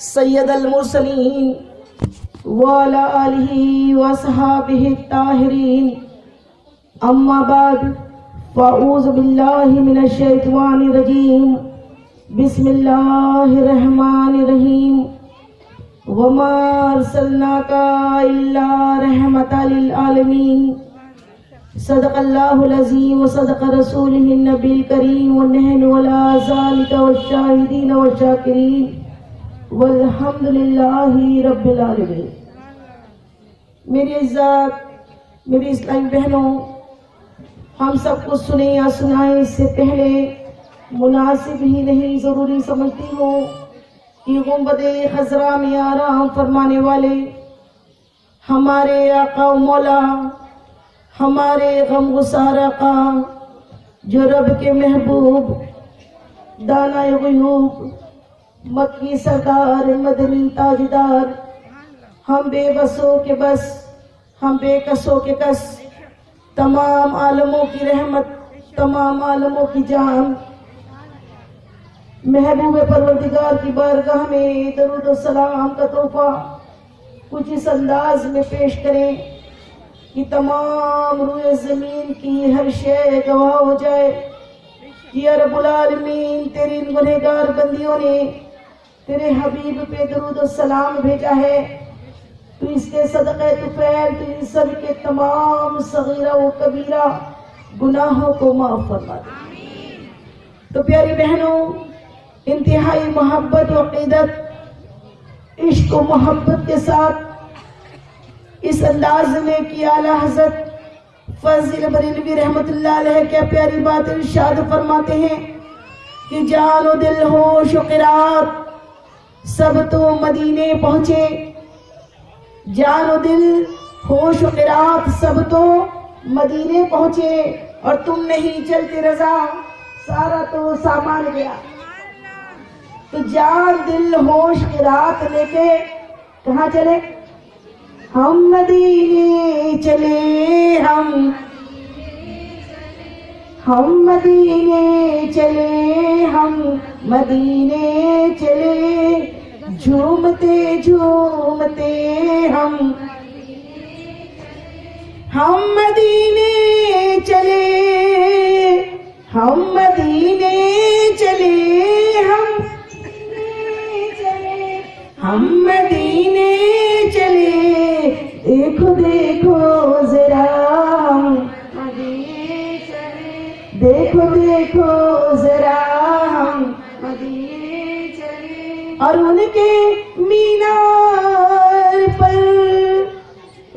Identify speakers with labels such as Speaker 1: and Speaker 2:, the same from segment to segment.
Speaker 1: سید المرسلین وعلی آلہ وصحابہ الطاہرین، اما بعد فاعوذ باللہ من الشیطان الرجیم، بسم اللہ الرحمن الرحیم، وما ارسلناک الا رحمۃ للعالمین، صدق اللہ العظیم وصدق رسولہ النبی الکریم، ونحن علی ذلک والشاہدین والشاکرین والحمد للہ رب العالمین۔ میری عزت، میری اسلامی بہنوں، ہم سب کو سنیں یا سنائیں اس سے پہلے مناسب ہی نہیں ضروری سمجھتی ہوں کہ گنبد خضرا میں آرام فرمانے والے ہمارے آقا و مولا، ہمارے غم گسار آقا، جو رب کے محبوب، دانائے غیوب، مکی سردار، مدنی تاجدار، ہم بے بسوں کے بس، ہم بے کسوں کے کس، تمام عالموں کی رحمت، تمام عالموں کی جان، محبوب پروردگار کی بارگاہ میں درود و سلام کا تحفہ کچھ اس انداز میں پیش کریں کہ تمام روئے زمین کی ہر شے گواہ ہو جائے کہ یا رب العالمین تیری گنہگار بندیوں نے تیرے حبیب پہ درود و سلام بھیجا ہے، تو اس کے صدقے طفیل تو ان سب کے تمام صغیرہ و کبیرہ گناہوں کو معاف فرما دے۔ تو پیاری بہنوں، انتہائی محبت و عقیدت، عشق و محبت کے ساتھ اس انداز میں کہ اعلیٰ حضرت فضل بریلوی رحمت اللہ علیہ کیا پیاری بات ارشاد فرماتے ہیں کہ جان و دل ہوش و قرات سب تو مدینے پہنچے، جان و دل ہوش و قرات سب تو مدینے پہنچے، اور تم نہیں چلتے رضا سارا تو سامان گیا۔ تو جان دل ہوش قرات لے کے کہاں چلے؟ ہم مدینے چلے، ہم مدینے چلے، ہم مدینے چلے، جھومتے جھومتے ہم مدینے چلے، ہم مدینے چلے، ہم مدینے چلے، دیکھو دیکھو ذرا ہم مدینے چلے، دیکھو دیکھو ذرا ہم مدینے چلے، اور ان کے مینار پر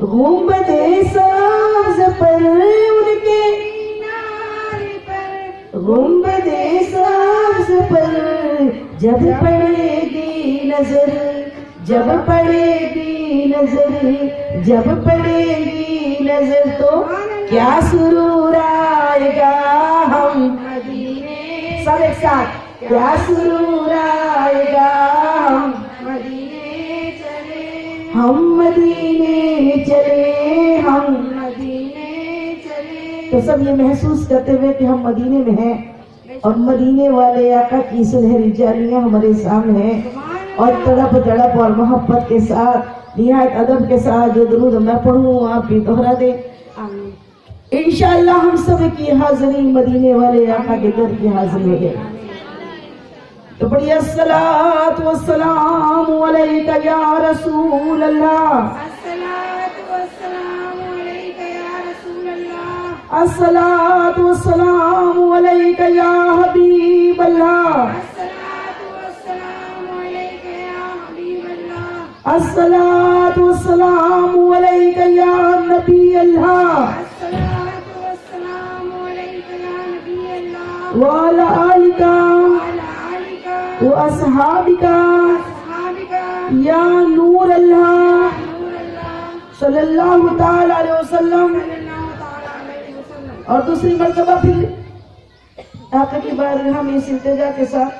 Speaker 1: گنبد سبز پر، ان کے مینار پر گنبد سبز پر جب پڑے گی نظر، جب پڑے گی نظر، جب پڑے گی نظر تو کیا سرور آئے گا ہم مدینے، سب ایک ساتھ، کیا سرور آئے گا ہم مدینے چلے، ہم مدینے چلے، ہم مدینے چلے۔ تو سب یہ محسوس کرتے ہوئے کہ ہم مدینے میں ہیں اور مدینے والے آقا کی سنہری جالیاں ہمارے سامنے ہیں، اور تڑپ اور محبت کے ساتھ نہایت ادب کے ساتھ جو درود میں پڑھوں آپ بھی دہرا دیں۔ انشاءاللہ ہم سب کی حاضری مدینے والے آقا کے در کی حاضری ہے۔ تو بڑی الصلاۃ والسلام علیک یا رسول اللہ، الصلاۃ والسلام علیک یا رسول اللہ، الصلاۃ والسلام علیک یا حبیب اللہ، الصلاۃ والسلام علیک یا نبی اللہ، الصلاۃ والسلام علیک یا نبی اللہ، وعلی آلک واصحابک یا نور اللہ صلی اللہ تعالی علیہ وسلم۔ اور دوسری مرتبہ پھر آقا کی بارگاہ میں اس التجا کے ساتھ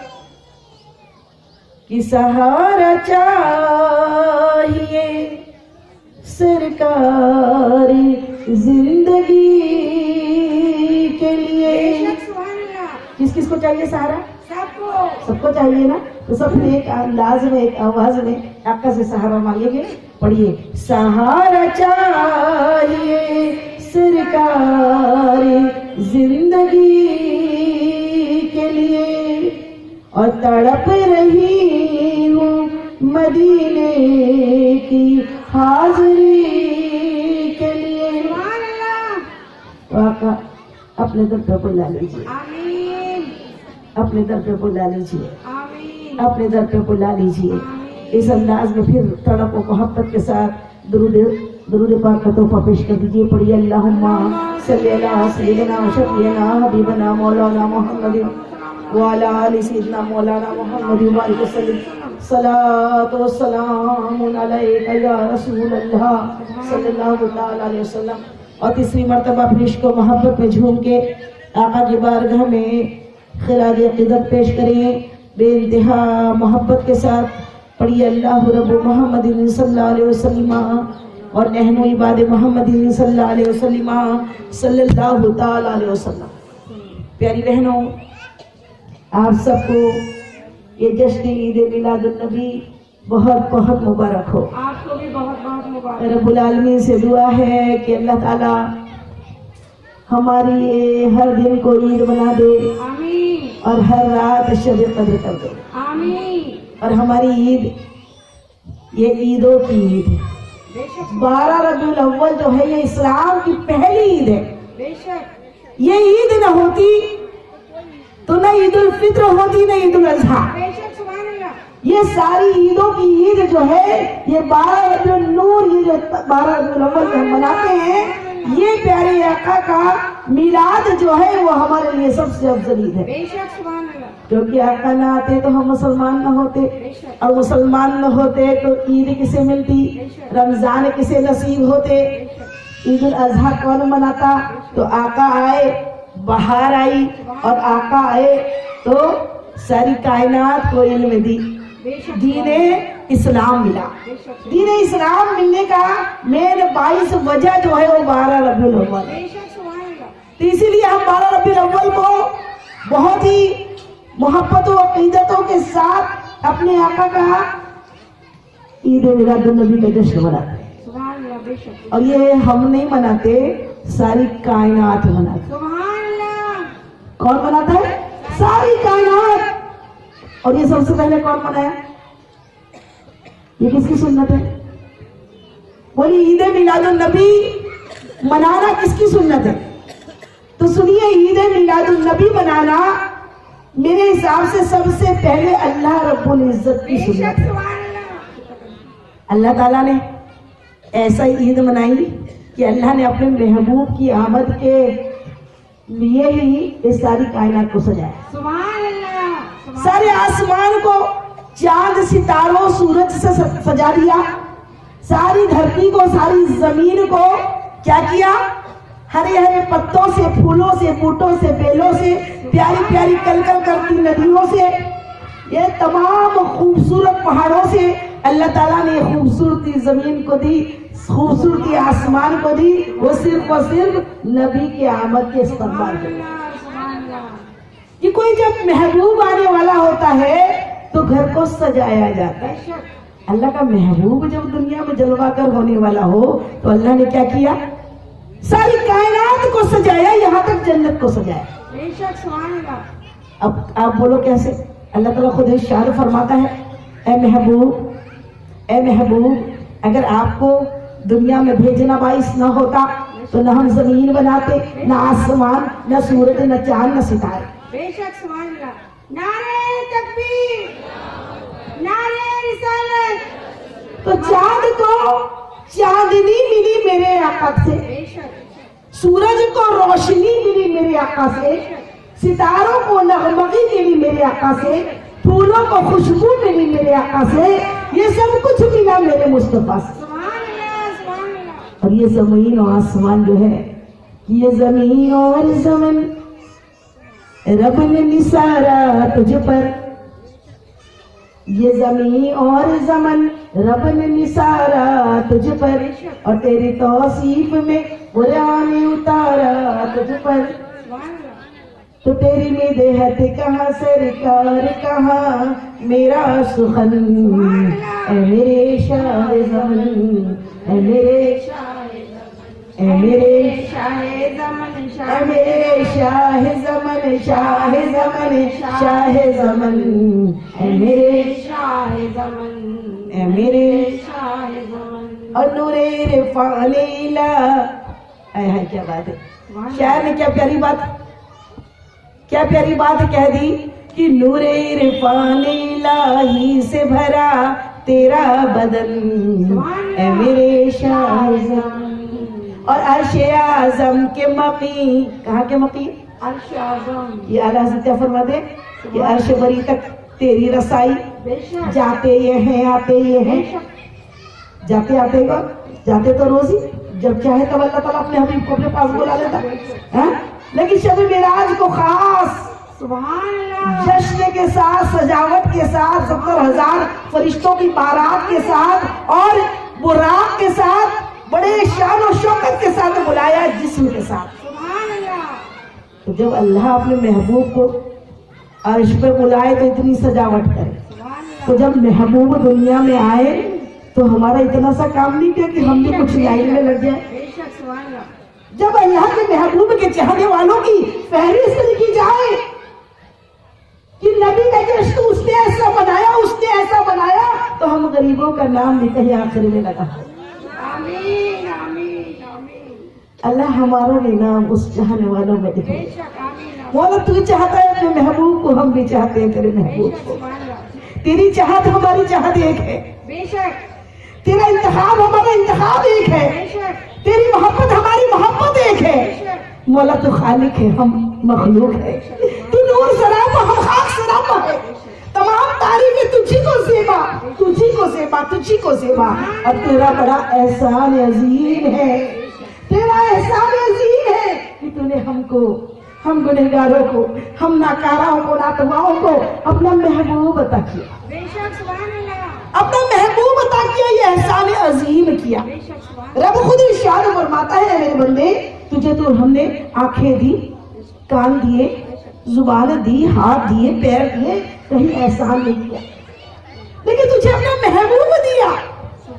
Speaker 1: کہ سہارا چاہیے سرکار زندگی کے لیے، کس کس کو چاہیے سہارا؟ سب کو چاہیے نا۔ تو سب نے ایک انداز میں ایک آواز میں آقا سے سہارا مانگیں گے. پڑھیے. سہارا چاہیے سرکار زندگی کے لیے اور تڑپ رہی ہوں مدینے کی حاضری کے لیے. تو آقا اپنے در پہ بلا لیجیے, اپنے در پہ بلا لیجیے, اپنے در پہ بلا لیجیے. اس انداز میں پھر تڑپ و محبت کے ساتھ درود پاک کا تحفہ پیش کر دیجیے. پڑھیے. اللہم صلی علی سیدنا شفیعنا حبیبنا مولانا محمد وعلی آل سیدنا مولانا محمد وبارک وسلم. صلاۃ و سلام علیک یا رسول اللہ صلی اللہ تعالی علیہ وسلم. اور تیسری مرتبہ پھر عشق و محبت میں جھوم کے آقا کی بارگاہ میں خراج عقیدت پیش کریں بے انتہا محبت کے ساتھ. پڑھیے. اللہ رب محمد صلی اللہ علیہ وسلم اور نحن عباد محمد صلی اللہ علیہ وسلم صلی اللہ تعالی علیہ وسلم. پیاری بہنوں, آپ سب کو یہ جشن عید میلاد النبی بہت بہت مبارک ہو.
Speaker 2: آپ کو بھی بہت بہت مبارک.
Speaker 1: رب العالمین سے دعا ہے کہ اللہ تعالی ہماری ہر دن کو عید بنا دے
Speaker 2: آمین,
Speaker 1: اور ہر رات شب قدر کر دے.
Speaker 2: آمین.
Speaker 1: اور ہماری عید یہ عیدوں کی عید ہے.
Speaker 2: بے شک
Speaker 1: 12 ربیع الاول جو ہے یہ اسلام کی پہلی عید ہے.
Speaker 2: بے شک.
Speaker 1: یہ عید نہ ہوتی تو نہ عید الفطر ہوتی نہ عید الاضحیٰ.
Speaker 2: بے شک. سبحان اللہ.
Speaker 1: یہ ساری عیدوں کی عید جو ہے یہ 12 ربیع النور, یہ جو 12 ربیع الاول ہم مناتے ہیں, یہ پیارے آقا کا میلاد جو ہے وہ ہمارے لیے سب سے افضل عید ہے.
Speaker 2: بے شک. سبحان اللہ.
Speaker 1: کیونکہ آقا نہ آتے تو ہم مسلمان نہ ہوتے,
Speaker 2: بے شک.
Speaker 1: اور مسلمان نہ ہوتے تو عید کسے ملتی, رمضان کسے نصیب ہوتے, عید الاضحیٰ کون مناتا. تو آقا آئے, بہار آئی, اور آقا آئے تو ساری کائنات کو علم دی,
Speaker 2: بے شک.
Speaker 1: دین اسلام ملا.
Speaker 2: بے شک.
Speaker 1: دین اسلام ملنے کا مین 22 وجہ جو ہے وہ 12 ربیع الاول ہے.
Speaker 2: بے شک. سبحان اللہ.
Speaker 1: تو اسی لیے ہم 12 ربیع الاول کو بہت ہی محبت و عقیدتوں کے ساتھ اپنے آقا کا عید میلاد النبی کا جشن مناتے ہیں.
Speaker 2: سبحان اللہ. بے شک.
Speaker 1: اور یہ ہم نہیں مناتے, ساری کائنات مناتے.
Speaker 2: سبحان اللہ.
Speaker 1: کون مناتا ہے؟ ساری کائنات. اور یہ سب سے پہلے کون منایا؟ یہ کس کی سنت ہے؟ بولی عید میلاد النبی منانا کس کی سنت ہے؟ تو سنیے, عید میلاد النبی منانا میرے حساب سے سب سے پہلے اللہ رب العزت کی
Speaker 2: بے
Speaker 1: سنت
Speaker 2: شک.
Speaker 1: ہے.
Speaker 2: سبحان اللہ.
Speaker 1: اللہ تعالیٰ نے ایسا عید منائی کہ اللہ نے اپنے محبوب کی آمد کے لیے ہی اس ساری کائنات کو سجایا.
Speaker 2: سبحان اللہ.
Speaker 1: سارے آسمان کو چاند ستاروں سورج سے سجا دیا, ساری دھرتی کو ساری زمین کو کیا کیا, ہرے ہرے پتوں سے, پھولوں سے, بوٹوں سے, بیلوں سے, پیاری پیاری کلکل کرتی ندیوں سے, یہ تمام خوبصورت پہاڑوں سے اللہ تعالیٰ نے خوبصورتی زمین کو دی, خوبصورتی آسمان کو دی, وہ صرف و صرف نبی کی آمد کے استقبال کے لیے.
Speaker 2: سبحان اللہ.
Speaker 1: کہ کوئی جب محبوب آنے والا ہوتا ہے تو گھر کو سجایا جاتا
Speaker 2: بے
Speaker 1: ہے.
Speaker 2: شک.
Speaker 1: اللہ کا محبوب جب دنیا میں جلوہ گر ہونے والا ہو تو اللہ نے کیا کیا, ساری کائنات کو سجایا, یہاں تک جنت کو سجایا.
Speaker 2: بے شک. سبحان اللہ.
Speaker 1: اب آپ بولو کیسے؟ اللہ تعالیٰ خود ارشاد فرماتا ہے, اے محبوب, اے محبوب, اگر آپ کو دنیا میں بھیجنا باعث نہ ہوتا تو نہ ہم زمین بناتے, نہ آسمان, نہ سورج, نہ چاند, نہ ستارے.
Speaker 2: بے شک. سبحان اللہ. نعرہ تکبیر, نعرہ رسالت.
Speaker 1: تو چاند کو چاندنی ملی میرے آقا سے,
Speaker 2: بے شک.
Speaker 1: سورج کو روشنی ملی میرے آقا سے, ستاروں کو نغمگی ملی میرے آقا سے, پھولوں کو خوشبو ملی میرے آقا سے, یہ سب کچھ ملا میرے مصطفیٰ سے.
Speaker 2: سبحان اللہ. سبحان اللہ.
Speaker 1: اور یہ زمین و آسمان جو ہے, یہ زمین اور زمن رب نے نثارا تجھ پر, یہ زمین اور زمن رب نے نثارا تجھ پر, اور تیری توصیف میں قرآن اتارا تجھ پر.
Speaker 2: سبحان اللہ.
Speaker 1: تو تیری مدحت کہاں سرکار کہاں میرا سخن، اے میرے شاہ زمن، اے میرے اے میرے
Speaker 2: شاہ زمن،
Speaker 1: اے میرے شاہ زمن، شاہ زمن، شاہ زمن، اے میرے
Speaker 2: شاہ زمن،
Speaker 1: اے میرے
Speaker 2: شاہ زمن،
Speaker 1: اور نور عرفان الہ۔ اے ہے کیا بات ہے، شاعر نے کیا پیاری بات، کیا پیاری بات کہہ دی کہ نور عرفان الہی سے بھرا تیرا بدن، اے میرے شاہ زمن، اور عرش اعظم کے مقیم، کہاں کے مقیم؟
Speaker 2: عرش اعظم،
Speaker 1: یہ اعلیٰ حضرت کیا فرماتے کہ عرش بری تک تیری رسائی،
Speaker 2: بے شک،
Speaker 1: جاتے یہ ہیں آتے یہ
Speaker 2: بے
Speaker 1: ہیں،
Speaker 2: شک،
Speaker 1: جاتے آتے گا، جاتے تو روزی جب چاہے تب اللہ تعالیٰ اپنے حبیب کو اپنے پاس بلا لیتا ہے، لیکن شب معراج کو خاص
Speaker 2: سبحان اللہ،
Speaker 1: جشن کے ساتھ، سجاوٹ کے ساتھ، 70,000 فرشتوں کی بارات کے ساتھ اور براق کے ساتھ، بڑے شان و شوکت کے ساتھ بلایا، جسم کے ساتھ۔
Speaker 2: سبحان اللہ،
Speaker 1: تو جب اللہ اپنے محبوب کو عرش پہ بلائے تو اتنی سجاوٹ کرے،
Speaker 2: سبحان اللہ،
Speaker 1: تو جب محبوب دنیا میں آئے تو ہمارا اتنا سا کام نہیں کیا کہ ہم بھی کچھ لائن میں لگ جائیں۔
Speaker 2: بے شک، سبحان اللہ،
Speaker 1: جب اللہ کے محبوب کے چاہنے والوں کی فہرست لکھی جائے کہ نبی کا جشن اس نے ایسا بنایا، اس نے ایسا بنایا، تو ہم غریبوں کا نام بھی کہیں آخر میں لگا۔
Speaker 2: آمین، آمین، آمین،
Speaker 1: اللہ ہمارا بھی نام اس چاہنے والوں میں لکھے۔
Speaker 2: بے شک، آمین،
Speaker 1: مولا تو چاہتا ہے اپنے محبوب کو، ہم بھی چاہتے ہیں تیرے
Speaker 2: بے
Speaker 1: محبوب
Speaker 2: شک،
Speaker 1: کو۔
Speaker 2: سبحان اللہ،
Speaker 1: تیری چاہت ہماری چاہت ایک ہے،
Speaker 2: بے شک،
Speaker 1: تیرا انتخاب ہمارا انتخاب ایک ہے،
Speaker 2: بے شک،
Speaker 1: تیری محبت ہماری محبت ایک ہے۔
Speaker 2: بے شک،
Speaker 1: مولا تو خالق ہے، ہم مخلوق ہے، تو نور سراپا، ہم خاک سراپا ہے، تمام تعریفیں تجھی کو زیبا، تجھی کو زیبا، تجھی کو زیبا، اور تیرا بڑا احسان عظیم ہے، تیرا احسان عظیم ہے کہ تو نے ہم کو، ہم گنہگاروں کو، ہم ناکاراؤں کو، ناتواؤں کو اپنا محبوب عطا کیا،
Speaker 2: بے شک، سبحان اللہ،
Speaker 1: اپنا محبوب عطا کیا، یہ احسان عظیم کیا۔
Speaker 2: بے شک، سبحان اللہ،
Speaker 1: رب خود ارشاد فرماتا ہے، میرے بندے تجھے تو ہم نے آنکھیں دی، کان دیے، زبان دی، ہاتھ دیے، پیر دیے، کہیں احسان نہیں کیا، لیکن تجھے اپنا محبوب دیا،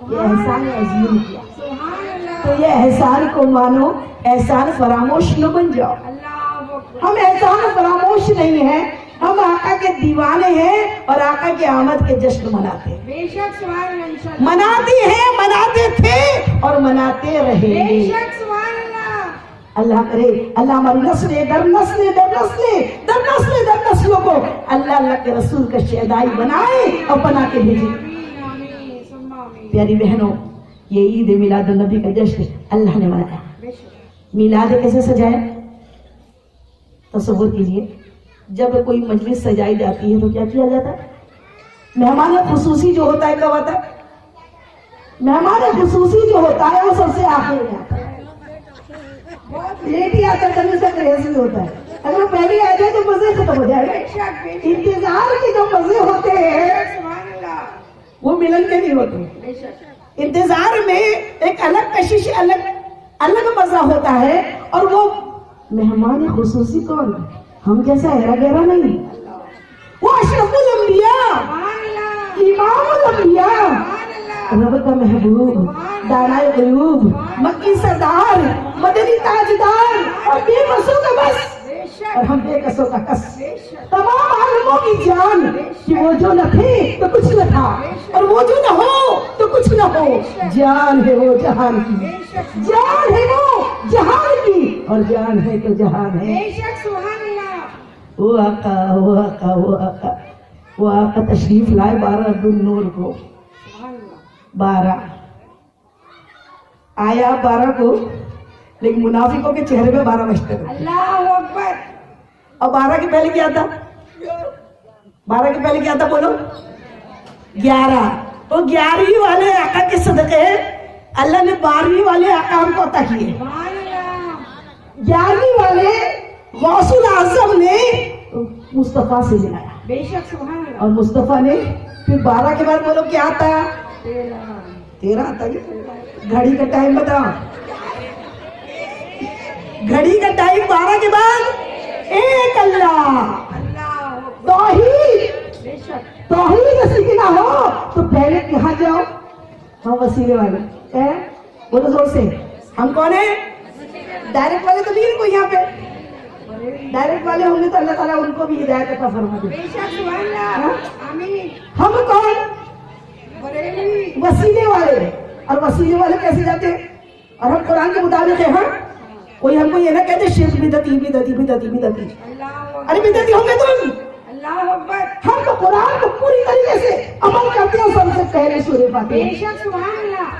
Speaker 1: یہ احسان عظیم کیا۔
Speaker 2: سبحان اللہ،
Speaker 1: تو یہ احسان کو مانو، احسان فراموش نہ بن جاؤ۔
Speaker 2: اللہ اکبر،
Speaker 1: ہم احسان فراموش نہیں ہیں، ہم آقا کے دیوانے ہیں اور آقا کی آمد کے جشن مناتے ہیں،
Speaker 2: بے شک، سبحان اللہ، انشاءاللہ،
Speaker 1: مناتے ہیں، مناتے تھے اور مناتے رہیں
Speaker 2: بے
Speaker 1: گے۔
Speaker 2: شک، سبحان اللہ،
Speaker 1: اللہ کرے اللہ ہماری نسلیں در نسلیں در نسلیں در نسلیں در نسلوں کو اللہ کے رسول کا شہدائی بنائے اور بنا کے بھیجے۔
Speaker 2: آمین، آمین، ثم آمین،
Speaker 1: پیاری بہنوں، یہ عید میلاد النبی کا جشن اللہ نے منایا۔
Speaker 2: بے شک،
Speaker 1: میلاد کیسے سجایا؟ تصور کیجئے، جب کوئی مجلس سجائی جاتی ہے تو کیا کیا جاتا ہے؟ مہمان خصوصی جو ہوتا ہے کب آتا ہے؟ مہمان خصوصی جو ہوتا ہے وہ سب سے آخر میں آتا ہے، بہت لیٹ ہی آتا ہے، تب اس کا کریز بھی ہوتا ہے۔ اگر وہ پہلے آ جائے تو مزے ختم ہو جائے
Speaker 2: بے
Speaker 1: گا۔
Speaker 2: شک، بے شک،
Speaker 1: انتظار کے جو مزے ہوتے ہیں
Speaker 2: سبحان اللہ،
Speaker 1: وہ ملن کے نہیں ہوتے،
Speaker 2: بے شک،
Speaker 1: انتظار میں ایک الگ کشش، الگ مزہ ہوتا ہے، اور وہ مہمان خصوصی کون ہے؟ ہم جیسا ہیرا گہرا نہیں، وہ اشرف الانبیاء،
Speaker 2: سبحان اللہ،
Speaker 1: امام الانبیاء،
Speaker 2: سبحان اللہ،
Speaker 1: رب کا محبوب، دانائے غیوب، مکی سردار، مدنی تاجدار، اور بے بسوں کا بس،
Speaker 2: بے
Speaker 1: اور
Speaker 2: شک،
Speaker 1: ہم بے کسوں کا کس،
Speaker 2: بے شک،
Speaker 1: تمام عالموں کی جان، کہ وہ جو نہ تھے تو کچھ نہ تھا، اور وہ جو نہ ہو تو کچھ نہ ہو، جان ہے وہ جہان کی،
Speaker 2: بے شک،
Speaker 1: جان ہے وہ جہان کی، اور جان ہے تو جہان ہے۔
Speaker 2: بے شک، سبحان اللہ،
Speaker 1: وہ آقا، وہ آقا، وہ آقا، وہ آقا تشریف لائے 12 دن نور کو،
Speaker 2: سبحان اللہ،
Speaker 1: 12 آیا 12 کو، لیکن منافقوں کے چہرے پہ 12 بجتے تھے،
Speaker 2: اللہ اکبر،
Speaker 1: اور 12 کے پہلے کیا تھا؟ 12 کے پہلے کیا تھا بولو؟ 11، وہ 11ویں والے آقا کے صدقے اللہ نے 12ویں والے آقا ہم کو عطا کیے۔
Speaker 2: سبحان اللہ،
Speaker 1: 11ویں والے غوث الاعظم نے مصطفیٰ سے ملایا،
Speaker 2: بے شک، سبحان اللہ،
Speaker 1: اور مصطفیٰ نے پھر 12 کے بعد بولو کیا آتا؟ 13 آتا ہے۔ گھڑی کا ٹائم بتاؤ، گھڑی کا ٹائم 12 کے بعد ایک اللہ
Speaker 2: اللہ
Speaker 1: توحید
Speaker 2: بے شک
Speaker 1: توحید سیکھنا ہو تو پہلے کہاں جاؤ؟ ہم وسیلے والے ہیں، بولو زور سے، ہم کون ہیں؟ ڈائریکٹ والے تو نہیں کوئی یہاں پہ، ڈائریکٹ والے ہوں گے تو اللہ تعالیٰ ان کو بھی ہدایت عطا فرما دے۔
Speaker 2: بے شک سبحان اللہ آمین
Speaker 1: ہم کون؟
Speaker 2: بریلوی
Speaker 1: وسیلے والے، اور وسیلے والے کیسے جاتے ہیں؟ اور ہم قرآن کے مطابق ہیں۔ ہاں کوئی ہم کو یہ نہ کہتے شرک بدعتی بدعتی بدعتی بدعتی،
Speaker 2: اللہ
Speaker 1: ارے بدعتی ہوں گے تم؟
Speaker 2: اللہ اکبر
Speaker 1: ہم تو قرآن کو پوری طریقے سے عمل کرتے ہیں، سب سے پہلے سورہ
Speaker 2: بے
Speaker 1: فاتحہ
Speaker 2: شک سبحان اللہ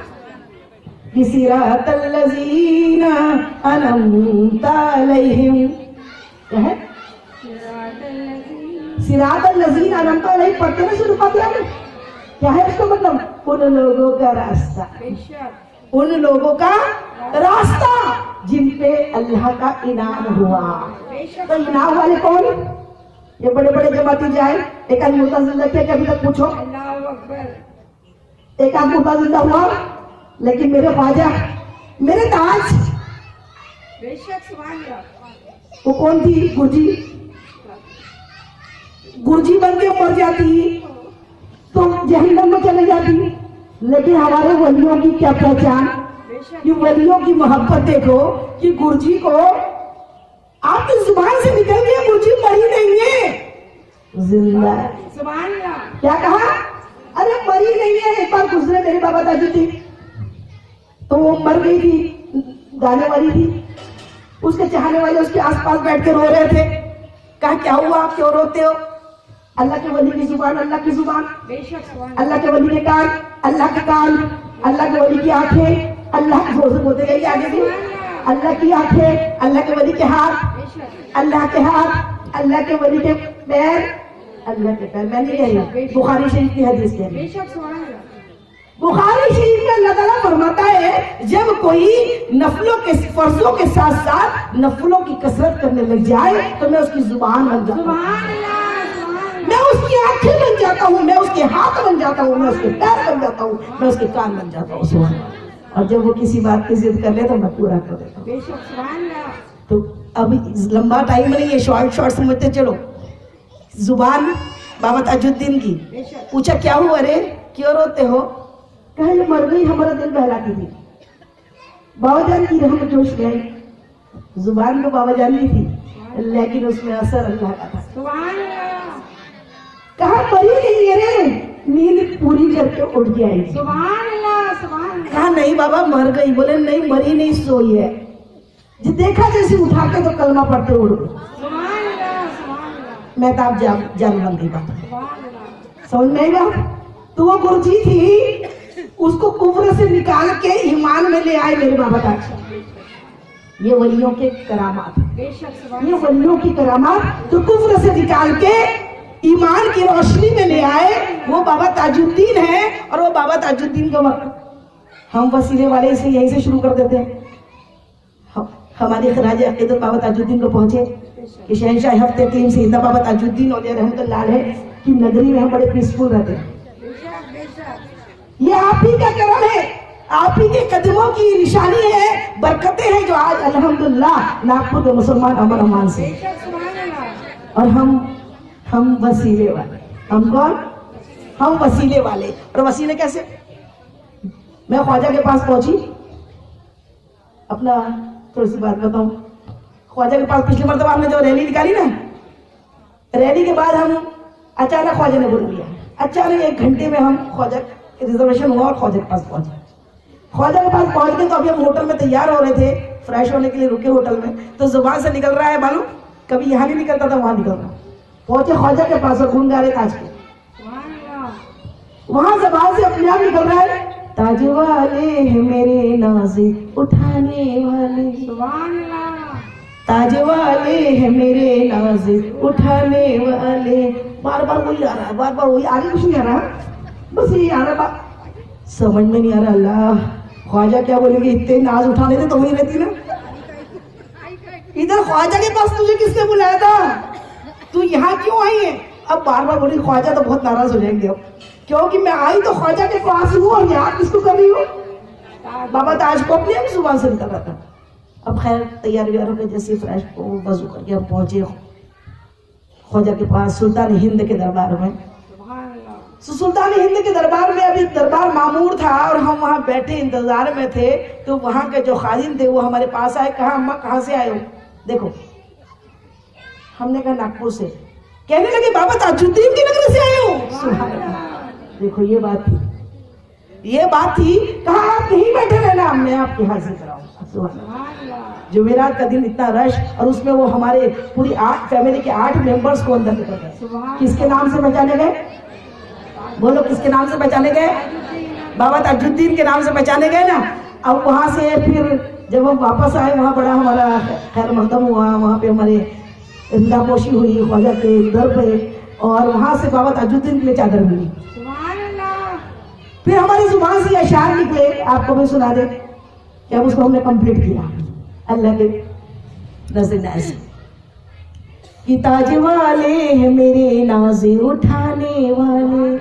Speaker 1: صراط الذین انعمت علیہم، کیا ہے؟ صراط الذین انعمت علیہم پڑھتے ہیں سورہ فاتحہ میں، کیا ہے اس کا مطلب؟ ان لوگوں کا راستہ،
Speaker 2: بے شک
Speaker 1: ان لوگوں کا راستہ جن پہ اللہ کا انعام ہوا۔
Speaker 2: بے شک
Speaker 1: تو انعام والے کون؟ یہ بڑے بڑے جماعتی جائیں، ایک آدھ مردہ زندہ کیا کہ ابھی تک پوچھو،
Speaker 2: اللہ اکبر
Speaker 1: ایک آدھ مردہ زندہ ہوا، لیکن میرے خواجہ میرے تاج
Speaker 2: بے شک سبحان اللہ
Speaker 1: وہ کون تھی؟ گرجی، گرجی بن کے مر جاتی تو جہنم میں چلے جاتی، لیکن ہمارے ولیوں کی کیا پہچان،
Speaker 2: بے شک
Speaker 1: کہ ولیوں کی محبت دیکھو کہ گرجی کو آپ کی زبان سے نکل گیا گرجی مری نہیں ہے، زندہ ہے۔
Speaker 2: سبحان اللہ
Speaker 1: کیا کہا؟ ارے مری نہیں ہے۔ ایک بار گزرے میرے بابا دادی تھی تو وہ مر گئی تھی، گانے والی تھی، اس کے چاہنے والے اس کے آس پاس بیٹھ کے رو رہے تھے، کہا کیا ہوا آپ کیوں روتے ہو؟ اللہ کے ولی کی زبان اللہ کی زبان،
Speaker 2: بے شک سبحان
Speaker 1: اللہ کے ولی کے کان اللہ کے کان، اللہ کے ولی کی آنکھیں اللہ کے زور سے بولتے گئے آگے بھی، اللہ کی آنکھیں اللہ کے ولی کے ہاتھ،
Speaker 2: بے شک
Speaker 1: اللہ کے ہاتھ اللہ کے ولی کے پیر، اللہ کے پیر، میں نہیں کہہ رہی، بخاری شریف کی حدیث کہہ رہی،
Speaker 2: بے شک سبحان اللہ
Speaker 1: بخاری شریف میں اللہ تعالیٰ فرماتا ہے جب کوئی نفلوں کے فرضوں کے ساتھ ساتھ نفلوں کی کثرت کرنے لگ جائے تو میں اس کی زبان بن جاتا ہوں،
Speaker 2: سبحان اللہ سبحان
Speaker 1: میں اس کی آنکھیں بن جاتا ہوں، میں اس کے ہاتھ بن جاتا ہوں، میں اس کے پیر بن جاتا ہوں، میں اس کے کان بن جاتا ہوں، سبحان اللہ۔ اور جب وہ کسی بات کی ضد کر لے تو میں پورا کر دیتا ہوں۔
Speaker 2: بے شک سبحان اللہ
Speaker 1: تو اب لمبا ٹائم نہیں ہے، شارٹ سمجھتے چلو۔ زبان بابا تاج الدین کی،
Speaker 2: بے شک
Speaker 1: پوچھا کیا ہوا رے، کیوں روتے ہو؟ کہا یہ مر گئی ہمارا دل بہلاتی تھی، بابا جان کی رحمت جوش میں آئی، زبان تو بابا جان کی تھی لیکن اس میں اثر اللہ کا تھا۔
Speaker 2: سبحان اللہ
Speaker 1: کہا مری نہیں ہے رے، نیند پوری کر کے اٹھ جائے گی۔
Speaker 2: سبحان اللہ سبحان اللہ
Speaker 1: کہا نہیں بابا مر گئی، بولے نہیں مری نہیں سوئی ہے، جی دیکھا جیسے اٹھا کے تو کلمہ پڑھتے اڑ گئی۔
Speaker 2: سبحان اللہ سبحان اللہ
Speaker 1: میں تو آپ جان بن گئی بات،
Speaker 2: سبحان اللہ
Speaker 1: سمجھ میں آئی بات؟ تو وہ گرجی تھی، اس کو کفر سے نکال کے ایمان میں لے آئے میرے بابا تاج۔ یہ ولیوں کے کرامات ہیں،
Speaker 2: بے شک سبحان
Speaker 1: یہ ولیوں کی کرامات جو کفر سے نکال کے ایمان کی روشنی میں لے آئے، وہ بابا تاج الدین ہے۔ اور وہ بابا تاج الدین کا وقت ہم وسیلے والے سے یہیں سے شروع کر دیتے ہیں۔ ہمارے خراج عقیدت بابا تاج الدین کو پہنچے کہ شہنشاہ ہفتے تین سیدنا بابا تاج الدین علیہ رحمۃ اللہ علیہ کی نگری میں ہم بڑے پیسفل رہتے ہیں۔
Speaker 2: بے شک بے شک
Speaker 1: یہ آپ ہی کا کرم ہے، آپ ہی کے قدموں کی نشانی ہے، برکتیں ہیں جو آج الحمدللہ ناگپور کے مسلمان امن امان سے۔
Speaker 2: بے شک سبحان اللہ
Speaker 1: اور ہم وسیلے والے، ہم کون؟ ہم وسیلے والے۔ اور وسیلے کیسے؟ میں خواجہ کے پاس پہنچی، اپنا تھوڑی سی بات بتاؤں، خواجہ کے پاس پچھلی مرتبہ ہم نے جو ریلی نکالی نا، ریلی کے بعد ہم اچانک خواجہ نے بول دیا، اچانک 1 گھنٹے میں ہم خواجہ ریزرویشن ہوا اور خواجہ کے پاس پہنچے۔ خواجہ کے پاس پہنچ گئے تو ابھی ہم ہوٹل میں تیار ہو رہے تھے، فریش ہونے کے لیے رکے ہوٹل میں، تو زبان سے نکل رہا ہے معلوم، کبھی یہاں نہیں نکلتا تھا وہاں نکل رہا۔ پہنچے خواجہ کے پاس اور گن گا رہے تاج کے،
Speaker 2: سبحان اللہ
Speaker 1: وہاں زبان سے اپنے آپ نکل رہا ہے، تاج والے ہیں میرے ناز اٹھانے والے،
Speaker 2: سبحان اللہ
Speaker 1: تاج والے ہیں میرے ناز اٹھانے والے۔ بار بار وہی آ رہا ہے، بار بار وہی، آگے کچھ نہیں آ رہا، بس یہ آ رہا، سمجھ میں نہیں آ رہا۔ اللہ خواجہ کیا بولے گے، اتنے ناز اٹھانے تھے تو وہی رہتی نا، ادھر خواجہ کے پاس تجھے کس نے بلایا تھا، تو یہاں کیوں آئی ہے؟ اب بار بار بولی خواجہ تو بہت ناراض ہو جائیں گے، کیونکہ میں آئی تو خواجہ کے پاس ہوں اور یہاں کس کو کر رہی ہوں؟ بابا تاج کو اپنی زبان سے نکل رہا تھا۔ اب خیر تیار ویار ہو کے جیسے فریش وضو کر کے ہم پہنچے خواجہ کے پاس سلطان ہند کے دربار میں.
Speaker 2: سبحان اللہ.
Speaker 1: سلطان ہند کے دربار میں ابھی دربار معمور تھا اور ہم وہاں بیٹھے انتظار میں تھے. تو وہاں کے جو خادم تھے وہ ہمارے پاس آئے. کہا اماں کہاں سے آئے ہو؟ دیکھو ہم نے کہا ناگپور سے. کہنے لگے بابا تاج الدین کے نگر سے آئے ہو. سبحان اللہ. دیکھو یہ بات تھی. کہا آپ یہیں بیٹھے رہنا میں آپ کی حاضر کراؤں. سبحان اللہ. جمعرات کا دن اتنا رش اور اس میں وہ ہمارے پوری 8 فیملی کے 8 ممبرز کو اندر نکل گئے. کس کے نام سے پہچانے گئے؟ بولو کس کے نام سے پہچانے گئے؟ بابا تاج الدین کے نام سے پہچانے گئے نا. اب وہاں سے پھر جب ہم واپس آئے وہاں بڑا ہمارا خیر مقدم ہوا. وہاں پہ ہمارے رندا پوشی ہوئی خواجہ کے در پہ اور وہاں سے بابا تاج الدین کے لیے چادر ملی. پھر ہماری زبان سے اشعار نکلے. آپ کو بھی سنا دے کہ اب اس کو ہم نے کمپلیٹ کیا اللہ کے نظر ناز. کہ تاج والے ہیں میرے ناز اٹھانے والے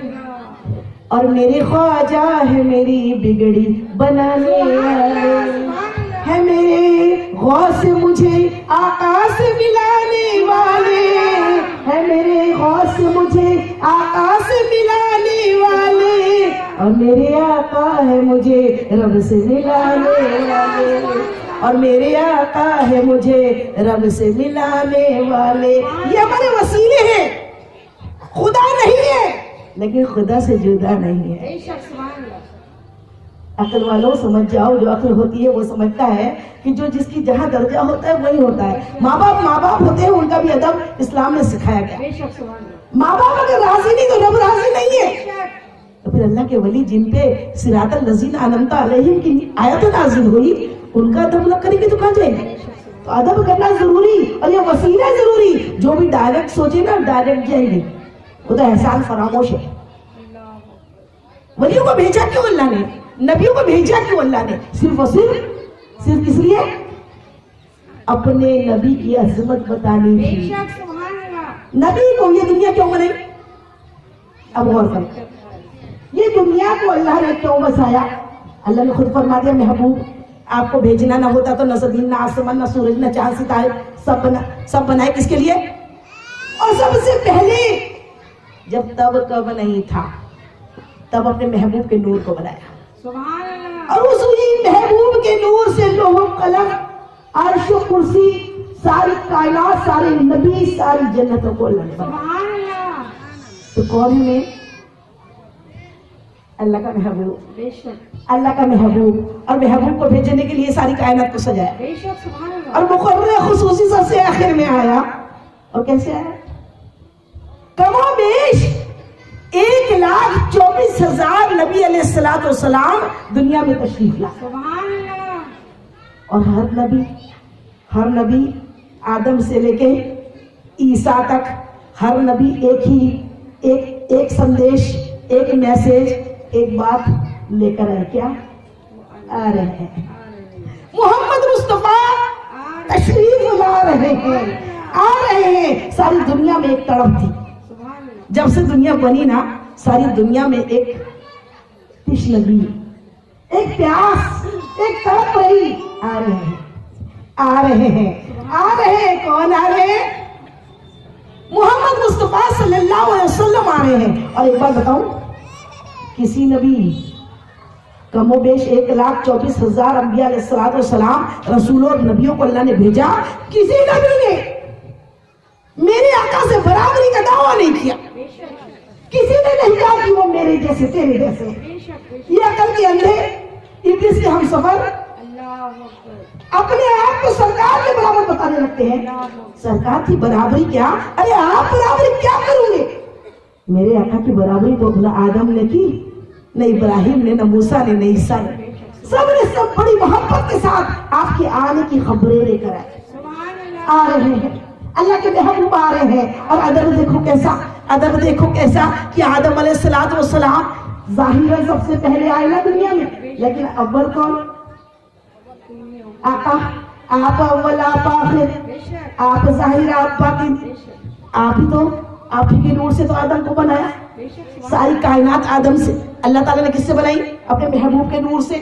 Speaker 1: اور میرے خواجہ ہے میری بگڑی بنانے والے. ہے میرے غوث مجھے آقا سے ملانے والے. ہے میرے غوث مجھے آقا سے ملانے والے اور میرے آقا ہے مجھے رب سے ملانے والے. اور میرے آقا ہے مجھے رب سے ملانے والے. یہ ہمارے وسیلے ہیں. خدا نہیں ہے لیکن خدا سے جدا نہیں ہے. عقل والوں سمجھ جاؤ. جو عقل ہوتی ہے وہ سمجھتا ہے کہ جو جس کی جہاں درجہ ہوتا ہے وہی ہوتا ہے. ماں باپ ہوتے ہیں ان کا بھی ادب اسلام میں سکھایا گیا. ماں باپ اگر راضی نہیں تو رب راضی نہیں ہے. تو پھر اللہ کے ولی جن پہ صراط الذین انعمت علیہم کی آیت نازل ہوئی ان کا ادب نہ کریں گے تو کہاں جائیں گے. تو ادب کرنا ضروری اور یہ وسیلہ ضروری. جو بھی ڈائریکٹ سوچے نا ڈائریکٹ جائیں گے. وہ تو احسان فراموش ہے. ولیوں کو بھیجا کیوں اللہ نے؟ نبیوں کو بھیجا کیوں اللہ نے؟ صرف اس لیے اپنے نبی کی عظمت بتانی تھی. نبی کو یہ دنیا کیوں بنائی؟ اب غور کریں یہ دنیا کو اللہ نے کیوں بسایا؟ اللہ نے خود فرما دیا محبوب آپ کو بھیجنا نہ ہوتا تو نہ زمین نہ آسمان نہ سورج نہ چاند ستارے سب بنائے کس کے لیے؟ اور سب سے پہلے جب تب کب نہیں تھا تب اپنے محبوب کے نور کو بنایا. اور اس محبوب کے نور سے لوح قلم عرش و کرسی ساری کائنات سارے نبی ساری جنتوں کو اللہ نے بنایا. تو کون ہے؟ اللہ کا محبوب. اللہ کا محبوب. اور محبوب کو بھیجنے کے لیے ساری کائنات کو سجایا اور مقرر خصوصی سب سے آخر میں آیا. اور کیسے آیا؟ کم و بیش 1,24,000 نبی علیہ الصلوۃ والسلام دنیا میں تشریف لائے. اور ہر نبی آدم سے لے کے عیسیٰ تک ہر نبی ایک سندیش ایک میسج ایک بات لے کر آئے. کیا آ رہے ہیں؟ محمد مصطفیٰ تشریف لا رہے ہیں. آ رہے ہیں. ساری دنیا میں ایک تڑپ تھی. جب سے دنیا بنی نا ساری دنیا میں ایک تشنگی ایک پیاس ایک تڑپ رہی. آ رہے ہیں. کون آ رہے ہیں؟ محمد مصطفیٰ صلی اللہ علیہ وسلم آ رہے ہیں. اور ایک بات بتاؤں کسی نبی کم و بیش 1,24,000 انبیاء علیہ الصلوۃ والسلام رسولوں اور نبیوں کو اللہ نے بھیجا. کسی نبی نے میرے آقا سے برابری کا دعویٰ نہیں کیا. کسی نے نہیں کہا کہ وہ میرے جیسے تیرے جیسے. یہ عقل کے اندھے ابلیس کے ہم سفر اپنے آپ کو سرکار کے برابر بتانے لگتے ہیں. سرکار کی برابری کیا؟ ارے آپ برابری کیا کروں گے؟ میرے آقا کی برابری تو نہ آدم نے کی نہ ابراہیم نے نہ موسیٰ نے نہ عیسیٰ نے. سب بڑی محبت کے ساتھ آپ کے آنے کی خبریں لے کر آئے. آ رہے ہیں. اللہ کے محبوب آ رہے ہیں. اور ادب دیکھو کیسا کہ آدم علیہ الصلوۃ والسلام ظاہراً سب سے پہلے آئے نا دنیا میں لیکن اول کون؟ آقا. آپ اول آپ آخر آپ ظاہر آپ باطن. آپ ہی کے نور سے تو آدم کو بنایا. ساری کائنات آدم سے اللہ تعالیٰ نے کس سے بنائی؟ اپنے محبوب کے نور سے.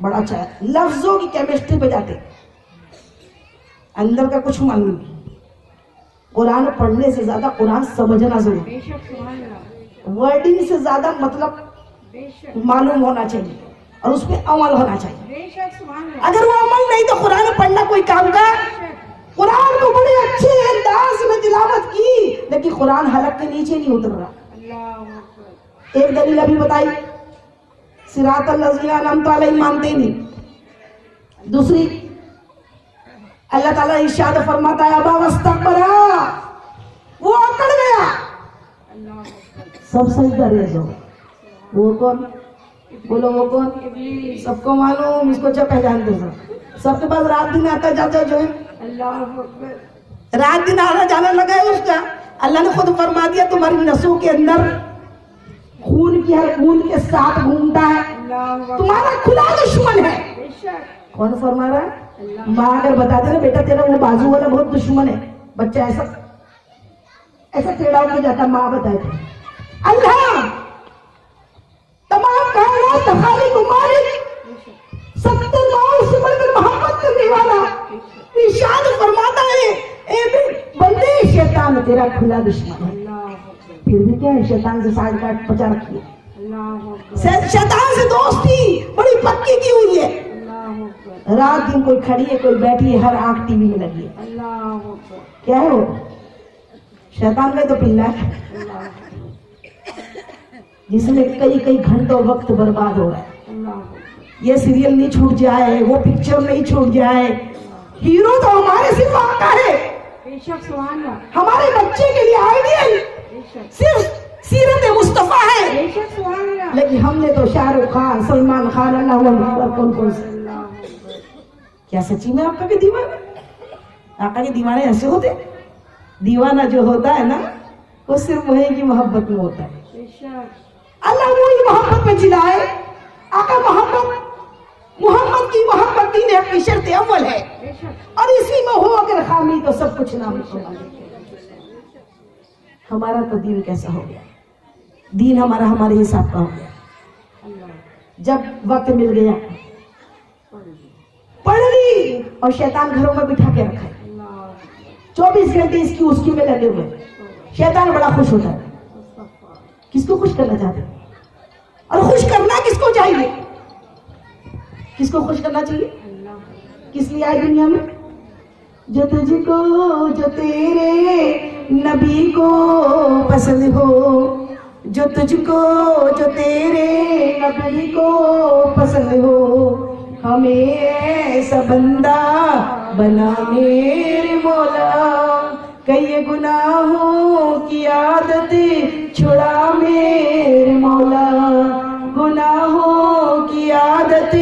Speaker 1: بڑا اچھا ہے. لفظوں کی کیمسٹری بجاتے, اندر کا کچھ معلوم نہیں. قرآن پڑھنے سے زیادہ قرآن سمجھنا ضروری,
Speaker 2: بے شک سبحان اللہ.
Speaker 1: ورڈنگ سے زیادہ مطلب
Speaker 2: بے شک
Speaker 1: معلوم ہونا چاہیے اور اس پہ عمل ہونا چاہیے.
Speaker 2: بے شک سبحان اللہ.
Speaker 1: اگر وہ عمل نہیں تو قرآن پڑھنا کوئی کام کا. قرآن کو بڑے اچھے انداز میں تلاوت کی لیکن قرآن حلق کے نیچے نہیں اتر رہا.
Speaker 2: اللہ اکبر.
Speaker 1: ایک دلیل ابھی بتائی, صراط الذین انعمت علیہم مانتے نہیں. دوسری, اللہ تعالیٰ ارشاد فرماتا ہے ابا واستکبرا, وہ اکڑ گیا.
Speaker 2: اللہ اکبر.
Speaker 1: سب سجدہ ریز ہو. وہ کون؟ بولو وہ کون؟
Speaker 2: ابلیس.
Speaker 1: سب کو معلوم, اس کو اچھا پہچانتے سب کے پاس رات دن آتا جاتا جو ہے,
Speaker 2: اللہ اکبر.
Speaker 1: رات دن آنا جانا لگا ہے اس کا. اللہ نے خود فرما دیا تمہاری نسوں کے اندر خون کی ہر خون کے ساتھ گھومتا ہے,
Speaker 2: اللہ اکبر.
Speaker 1: تمہارا کھلا دشمن ہے.
Speaker 2: بے شک.
Speaker 1: کون فرما رہا ہے؟
Speaker 2: اللہ.
Speaker 1: ماں اگر بتاتے نا بیٹا تیرا وہ بازو والا بہت دشمن ہے, بچہ ایسا ٹیڑھا ہو کے جاتا, ماں بتائے تھے. اللہ تمام کائنات کا خالق و مالک,
Speaker 2: بے شک.
Speaker 1: 70 ماؤں سے بڑھ کر محبت کرنے والا ارشاد فرماتا ہے اے بندے شیطان تیرا کھلا دشمن ہے.
Speaker 2: اللہ اکبر.
Speaker 1: پھر بھی کیا ہے, شیطان سے سائڈ کاٹ بچا رکھی ہے.
Speaker 2: اللہ اکبر.
Speaker 1: شیطان سے دوستی بڑی پکی کی ہوئی ہے.
Speaker 2: اللہ اکبر.
Speaker 1: رات دن کوئی کھڑی ہے کوئی بیٹھی ہے, ہر آنکھ ٹی وی میں لگی ہے.
Speaker 2: اللہ اکبر.
Speaker 1: کیا ہے وہ؟ شیطان کا تو پلہ ہے
Speaker 2: اللہ اکبر.
Speaker 1: جس میں کئی گھنٹوں وقت برباد ہو رہا ہے.
Speaker 2: اللہ اکبر.
Speaker 1: یہ سیریل نہیں چھوٹ جائے, وہ پکچر نہیں چھوٹ جائے. ہیرو تو ہمارے صرف آقا ہے,
Speaker 2: بے شک سبحان اللہ.
Speaker 1: ہمارے بچے کے لیے آئیڈیل
Speaker 2: بے شک.
Speaker 1: صرف سیرت مصطفیٰ ہے.
Speaker 2: بے شک سبحان اللہ.
Speaker 1: لیکن ہم نے تو شاہ رخ خان, سلمان خان, اللہ اکبر, کون سے.
Speaker 2: اللہ اکبر.
Speaker 1: کیا سچی میں آقا کے دیوانے؟ آقا کے دیوانے ایسے ہوتے؟ دیوانہ جو ہوتا ہے نا وہ صرف وہی کی محبت میں ہوتا ہے.
Speaker 2: بے شک.
Speaker 1: اللہ وہی محبت میں جلائے. آقا محمد کی محبت دین حق کی شرط اول ہے,
Speaker 2: بے شک.
Speaker 1: اور اسی میں ہو اگر خامی تو سب کچھ نام ہے. ہمارا تو دین کیسا ہو گیا, دین ہمارا ہمارے حساب کا ہو گیا.
Speaker 2: اللہ.
Speaker 1: جب وقت مل گیا پڑھ لی, اور شیطان گھروں میں بٹھا کے رکھا ہے.
Speaker 2: اللہ اکبر.
Speaker 1: 24 گھنٹے اس کی میں لگے ہوئے. شیطان بڑا خوش ہوتا ہے. کس کو خوش کرنا چاہتے ہیں؟ اور خوش کرنا کس کو چاہیے؟ کس کو خوش کرنا چاہیے؟
Speaker 2: اللہ.
Speaker 1: کس لیے آئی دنیا میں؟ جو تجھ کو, جو تیرے نبی کو پسند ہو, جو تجھ کو, جو تیرے نبی کو پسند ہو, ہمیں ایسا بندہ بنا میرے مولا, کئی گناہوں کی عادت چھڑا میرے مولا, گناہوں کی عادت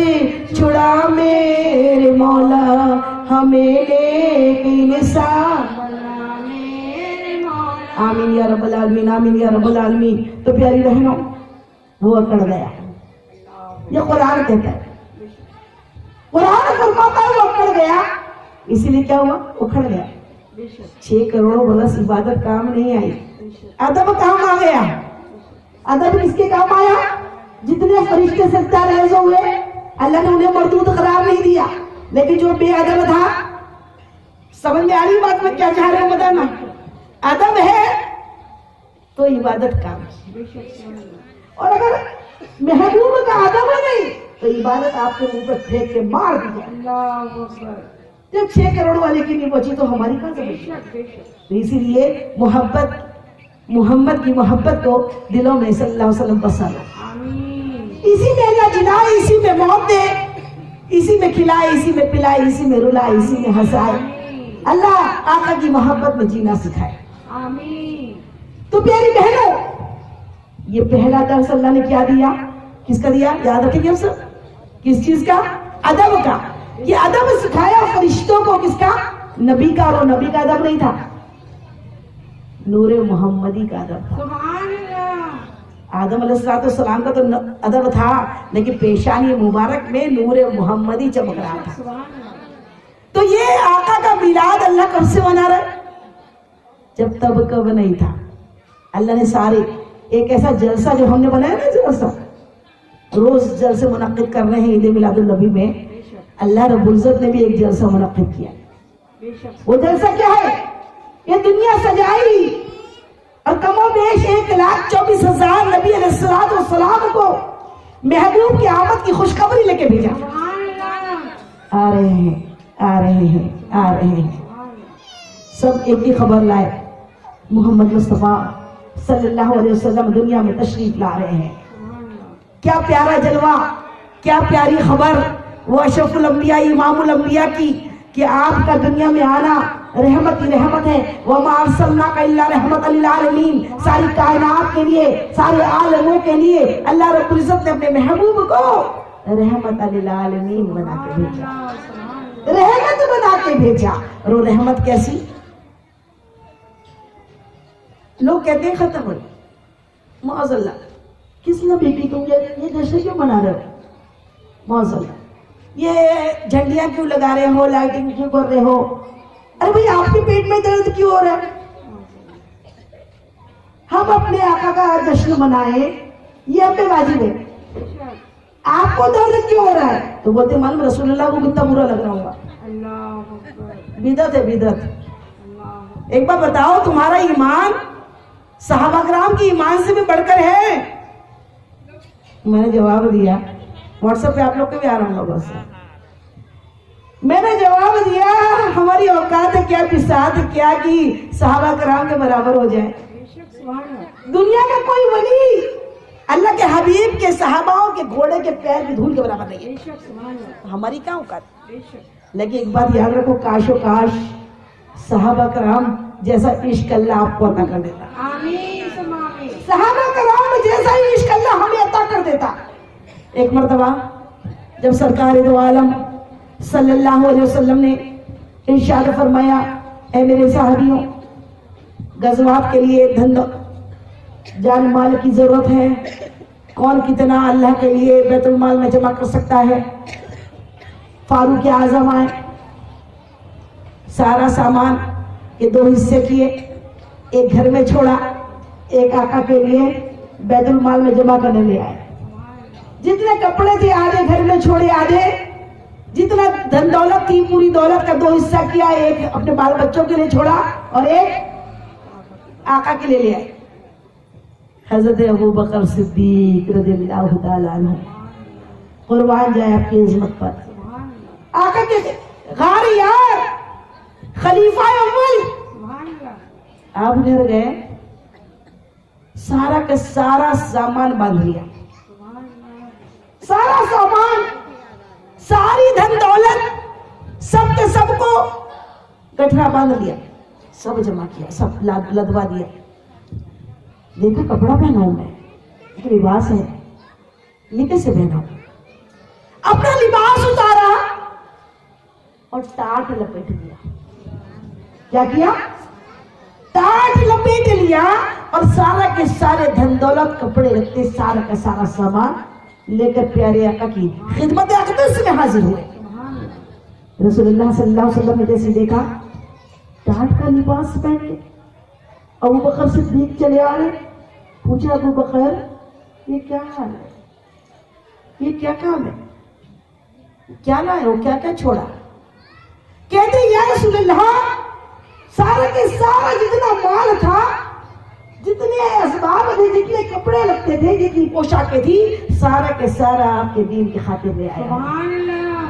Speaker 1: چھڑا میرے مولا, ہمیں نیک انسان
Speaker 2: بنا میرے مولا.
Speaker 1: آمین یا رب العالمین, آمین یا رب العالمین. تو پیاری بہنوں, وہ اکڑ گیا. یہ قرآن کہتا ہے, قرآن فرماتا ہے وہ اکڑ گیا. اسی لیے کیا ہوا, اکھڑ گیا.
Speaker 2: بے شک.
Speaker 1: 6 کروڑ برس عبادت کام نہیں آئی,
Speaker 2: بے شک.
Speaker 1: ادب کام آ گیا. ادب کس کے کام آیا؟ جتنے فرشتے سجدہ ریز ہوئے اللہ نے انہیں مردود قرار نہیں دیا, لیکن جو بے ادب تھا, سمجھ میں آ رہی بات میں کیا چاہ رہے ہو بتانا؟ ادب ہے تو عبادت کام,
Speaker 2: بے شک سبحان اللہ.
Speaker 1: اور اگر محبوب کا ادب ہے نہیں تو عبادت آپ کے منہ پہ پھینک کے مار دی جائے.
Speaker 2: اللہ اکبر.
Speaker 1: جب 6 کروڑ والے کی نہیں بچی تو ہماری کہاں سے
Speaker 2: بے
Speaker 1: بچی؟
Speaker 2: شک. بے شک.
Speaker 1: تو اسی لیے محمد کی محبت کو دلوں میں صلی اللہ علیہ وسلم بسا لو.
Speaker 2: آمین.
Speaker 1: اسی میں اللہ جلائے, اسی میں موت دے, اسی میں کھلائے, اسی میں پلائے, اسی میں رلائے, اسی میں ہنسائے.
Speaker 2: آمین.
Speaker 1: اللہ آقا کی محبت میں جینا سکھائے.
Speaker 2: آمین.
Speaker 1: تو پیاری بہنوں, یہ پہلا درس اللہ نے کیا دیا؟ کس کا دیا؟ یاد رکھیں گے سب, کس چیز کا؟ ادب کا. یہ ادب سکھایا فرشتوں کو, کس کا؟ نبی کا. اور نبی کا ادب نہیں تھا, نور محمدی کا ادب تھا.
Speaker 2: سبحان اللہ.
Speaker 1: آدم علیہ السلام کا تو ادب تھا, لیکن پیشانی مبارک میں نور محمدی چمک رہا تھا.
Speaker 2: سبحان اللہ.
Speaker 1: تو یہ آقا کا میلاد اللہ کب سے منا رہا ہے؟ جب تب کب نہیں تھا. اللہ نے سارے ایک ایسا جلسہ جو ہم نے بنایا نا, جلسہ روز جلسے منعقد کر رہے ہیں عید میلاد النبی میں.
Speaker 2: بے شک
Speaker 1: اللہ رب العزت نے بھی ایک جلسہ منعقد کیا.
Speaker 2: بے شک
Speaker 1: وہ جلسہ کیا ہے؟ یہ دنیا سجائی اور کم و بیش 1,24,000 نبی علیہ الصلوۃ والسلام کو محبوب کی آمد کی خوشخبری لے کے بھیجا.
Speaker 2: سبحان اللہ
Speaker 1: آ رہے ہیں آ رہے ہیں آ رہے ہیں.
Speaker 2: سبحان اللہ
Speaker 1: سب ایک ہی خبر لائے. محمد مصطفیٰ صلی اللہ علیہ وسلم دنیا میں تشریف لا رہے ہیں.
Speaker 2: سبحان اللہ
Speaker 1: کیا پیارا جلوہ، کیا پیاری خبر وہ اشرف الانبیاء امام الانبیاء کی کہ آپ کا دنیا میں آنا رحمت ہی رحمت ہے. وَمَا أَرْسَلْنَاكَ إِلَّا رَحْمَةً لِلْعَالَمِينَ. ساری کائنات کے لیے، سارے عالموں کے لیے اللہ رب العزت نے اپنے محبوب کو رحمت للعالمین بنا کے بھیجا، رحمت بنا کے بھیجا. اور وہ رحمت کیسی؟ لوگ کہتے ہیں ختم ہوئی. معاذ اللہ، کس نبی کی تم یہ جشن کیوں منا رہے ہو؟ معاذ اللہ، یہ جھنڈیاں کیوں لگا رہے ہو، لائٹنگ کیوں کر رہے ہو؟ ارے بھئی آپ کے پیٹ میں درد کیوں ہو رہا ہے؟ ہم اپنے آقا کا جشن منائیں، یہ ہم پہ واجب ہے.
Speaker 2: بے شک
Speaker 1: آپ کو درد کیوں ہو رہا ہے؟ تو بولتے معلوم رسول اللہ کو کتنا برا لگ رہا ہوگا.
Speaker 2: اللہ اکبر
Speaker 1: بدعت ہے بدعت.
Speaker 2: اللہ
Speaker 1: ایک بار بتاؤ، تمہارا ایمان صحابہ کرام کی ایمان سے بھی بڑھ کر ہے؟ میں نے جواب دیا، واٹس ایپ پہ آپ لوگ کے بھی آ رہا ہوں بس. میں نے جواب دیا ہماری اوقات کیا بساط کیا کی صحابہ کرام کے برابر ہو جائے.
Speaker 2: بے شک سبحان اللہ
Speaker 1: دنیا کا کوئی ولی اللہ کے حبیب کے صحاباؤں کے گھوڑے کے پیر کی دھول کے برابر نہیں ہے.
Speaker 2: بے شک سبحان اللہ
Speaker 1: ہماری کیا اوقات؟
Speaker 2: بے شک
Speaker 1: لیکن ایک بات یاد رکھو، کاش و کاش صحابہ کرام جیسا عشق اللہ آپ کو عطا کر دیتا.
Speaker 2: آمین ثم آمین
Speaker 1: صحابہ کرام جیسا ہی عشق اللہ ہمیں عطا کر دیتا. ایک مرتبہ جب سرکار دو عالم صلی اللہ علیہ وسلم نے ارشاد فرمایا، اے میرے صحابیوں، غزوات کے لیے دھن جان مال کی ضرورت ہے. کون کتنا اللہ کے لیے بیت المال میں جمع کر سکتا ہے؟ فاروق اعظم آئے، سارا سامان یہ 2 حصے کیے، ایک گھر میں چھوڑا، ایک آقا کے لیے بیت المال میں جمع کرنے لے آئے. جتنے کپڑے تھے آدھے گھر میں چھوڑے، آدھے جتنا دھن دولت تھی پوری دولت کا 2 حصہ کیا، ایک اپنے بال بچوں کے لیے چھوڑا اور ایک آقا کے لیے لے آئے. حضرت ابو بکر صدیق رضی اللہ تعالیٰ عنہ قربان جائے آپ کی عظمت پر.
Speaker 2: سبحان اللہ
Speaker 1: آقا کے غار یار خلیفہ اول
Speaker 2: سبحان اللہ
Speaker 1: آپ گھر گئے، سارا کا سارا سامان باندھ لیا،
Speaker 2: سبحان اللہ
Speaker 1: سارا سامان، ساری دھن دولت سب کے سب کو گٹھڑا باندھ لیا، سب جمع کیا، سب لدوا دیا. دیکھا کپڑا پہنا ہوں میں، ایک لباس ہے، یہ کیسے پہنا ہوں؟ اپنا لباس اتارا اور ٹاٹ لپیٹ لیا. کیا کیا؟ ٹاٹ لپیٹ لیا اور سارا کے سارے دھن دولت کپڑے رکھتے سارا کا سارا سامان لے کر پیارے آقا کی خدمت اقدس میں حاضر ہوئے.
Speaker 2: سبحان اللہ
Speaker 1: رسول اللہ صلی اللہ علیہ وسلم نے جیسے دیکھا ٹاٹ کا لباس پہنے، ابو بکر صدیق چلے آ رہے. پوچھا ابو بکر یہ کیا حال ہے، یہ کیا کام ہے، کیا لائے ہو، کیا کیا چھوڑا؟ کہتے یا رسول اللہ سارا کے سارا جتنا مال تھا، جتنے اسباب تھے، جتنے کپڑے لگتے تھے، جتنی پوشاکیں تھی، سارا کے سارا آپ کے دین کی خاطر لے آیا.
Speaker 2: سبحان اللہ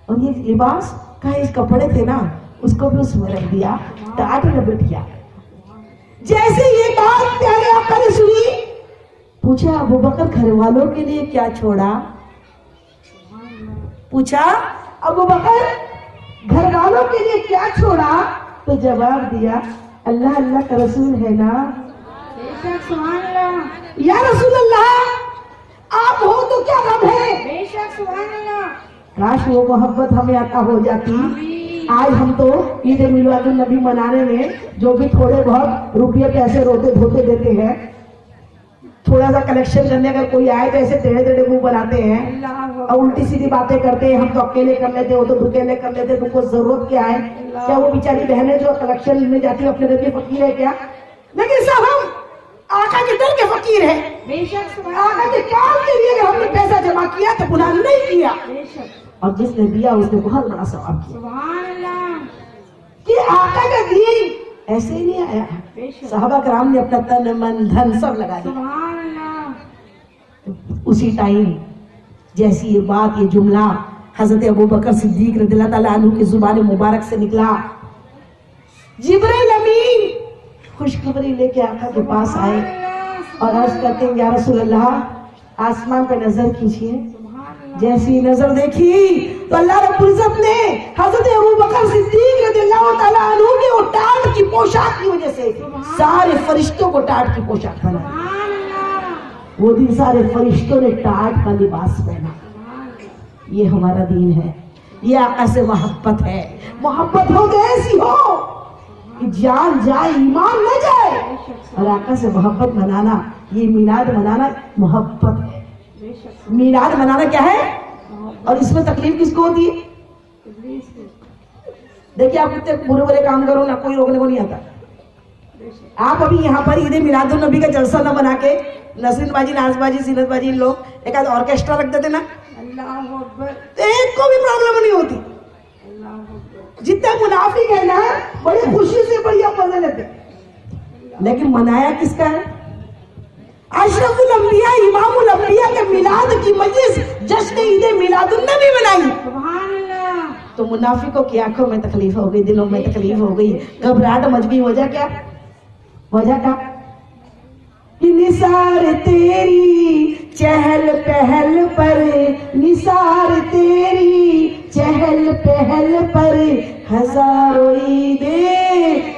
Speaker 1: اور یہ لباس کا اس کپڑے تھے نا، اس کو بھی اس میں رکھ دیا، ٹاٹ لپٹ کیا. جیسے یہ بات پیارے آقا نے سنی، پوچھا ابو بکر گھر والوں کے لیے کیا چھوڑا؟ پوچھا ابو بکر گھر والوں کے لیے کیا چھوڑا؟ تو جواب دیا اللہ اللہ کا رسول ہے نا.
Speaker 2: بے شک سبحان اللہ
Speaker 1: یا رسول اللہ آپ ہو تو کیا غم ہے.
Speaker 2: بے شک سبحان اللہ
Speaker 1: کاش وہ محبت ہمیں عطا ہو جاتی. آج ہم تو عید میلاد النبی منانے میں جو بھی تھوڑے بہت روپیے پیسے روتے دھوتے دیتے ہیں، تھوڑا سا کلیکشن کرنے اگر کوئی آئے تو ایسے ٹیڑھے ٹیڑھے منہ بناتے ہیں
Speaker 2: اللہ
Speaker 1: اور الٹی سیدھی باتیں کرتے ہیں. ہم تو اکیلے کر لیتے، وہ تو اکیلے کر لیتے، تم کو ضرورت کیا ہے؟ کیا وہ بیچاری بہنیں جو کلیکشن میں جاتی ہیں اپنے در کے فقیر ہے کیا؟ لیکن صاحب ہم آقا کے در کے فقیر ہیں.
Speaker 2: بے شک سبحان
Speaker 1: آقا
Speaker 2: اللہ
Speaker 1: کے کام کے لیے اگر ہم نے پیسہ جمع کیا تو گناہ نہیں کیا،
Speaker 2: بے شک
Speaker 1: اور جس نے دیا اس نے بہت بڑا ثواب کیا.
Speaker 2: سبحان اللہ
Speaker 1: کہ آقا کا دین ایسے ہی نہیں آیا.
Speaker 2: بے شک
Speaker 1: صحابہ کرام نے اپنا تن من دھن سب لگا دیا.
Speaker 2: سبحان اللہ
Speaker 1: اسی ٹائم جیسی یہ بات، یہ جملہ حضرت ابوبکر صدیق رضی اللہ تعالیٰ عنہ کی زبان مبارک سے نکلا، جبرائیل امین خوشخبری لے کے آقا کے پاس آئے اور عرض کرتے ہیں یا رسول اللہ آسمان پہ نظر کیجیے. جیسی نظر دیکھی تو اللہ رب العزت نے حضرت ابوبکر صدیق رضی اللہ تعالیٰ عنہ کے وہ ٹاٹ کی پوشاک کی وجہ سے سارے فرشتوں کو ٹاٹ کی پوشاک بنا.
Speaker 2: سبحان اللہ
Speaker 1: وہ دن سارے فرشتوں نے ٹاٹ کا لباس پہنا. یہ ہمارا دین ہے، یہ آقا سے محبت ہے. محبت ہو تو ایسی ہو کہ جان جائے ایمان نہ جائے. اور آقا سے محبت منانا، یہ میلاد منانا محبت ہے.
Speaker 2: بے شک
Speaker 1: میلاد منانا کیا ہے؟ اور اس میں تکلیف کس کو ہوتی ہے؟
Speaker 2: ابلیس کو
Speaker 1: دیکھیے آپ کتنے برے برے کام کرو نہ کوئی روکنے کو نہیں آتا.
Speaker 2: بے شک
Speaker 1: آپ ابھی یہاں پر عید میلاد النبی کا جلسہ نہ بنا کے نسرین باجی، ناز باجی، زینت باجی ان لوگ ایک آدھ آرکیسٹرا رکھ دیتے نا،
Speaker 2: اللہ اکبر
Speaker 1: تو ایک کو بھی پرابلم نہیں ہوتی.
Speaker 2: اللہ اکبر
Speaker 1: جتنے منافق ہے نا بڑی خوشی سے بڑھیا مزے لیتے ہیں. لیکن منایا کس کا ہے؟ اشرف الانبیاء امام الانبیاء کے میلاد کی مجلس جشن عید میلاد النبی منائی
Speaker 2: سبحان اللہ
Speaker 1: تو منافقوں کی آنکھوں میں تکلیف ہو گئی، دلوں میں تکلیف ہو گئی، گھبراہٹ مچ گئی. وجہ کیا؟ وجہ کیا؟ کہ نثار تیری چہل پہل پر، نثار تیری چہل پہل پر ہزاروں عید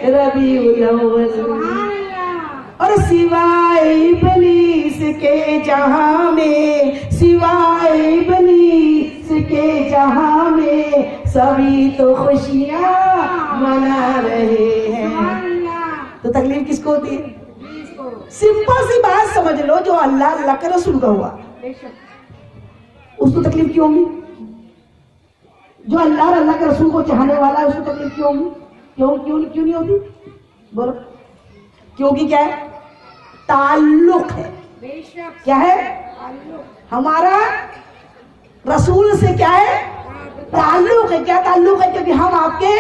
Speaker 1: ربیع الاول.
Speaker 2: سبحان اللہ
Speaker 1: اور سوائے ابلیس کے جہاں میں، سوائے ابلیس کے جہاں میں سبھی تو خوشیاں منا رہے ہیں.
Speaker 2: سبحان اللہ
Speaker 1: تو تکلیف کس کو ہوتی ہے؟
Speaker 2: ابلیس کو
Speaker 1: سمپل سی بات سمجھ لو، جو اللہ کے رسول کا ہوا
Speaker 2: بے شک
Speaker 1: اس کو تکلیف کیوں ہوگی؟ جو اللہ کے رسول کو چاہنے والا ہے اس کو تکلیف کیوں ہوگی؟ کیوں نہیں ہوتی؟ بولو. کیونکہ کیا ہے؟ تعلق ہے.
Speaker 2: بے شک
Speaker 1: کیا ہے؟
Speaker 2: تعلق
Speaker 1: ہمارا رسول سے کیا ہے؟ تعلق ہے. کیا تعلق ہے؟ کیونکہ ہم آپ کے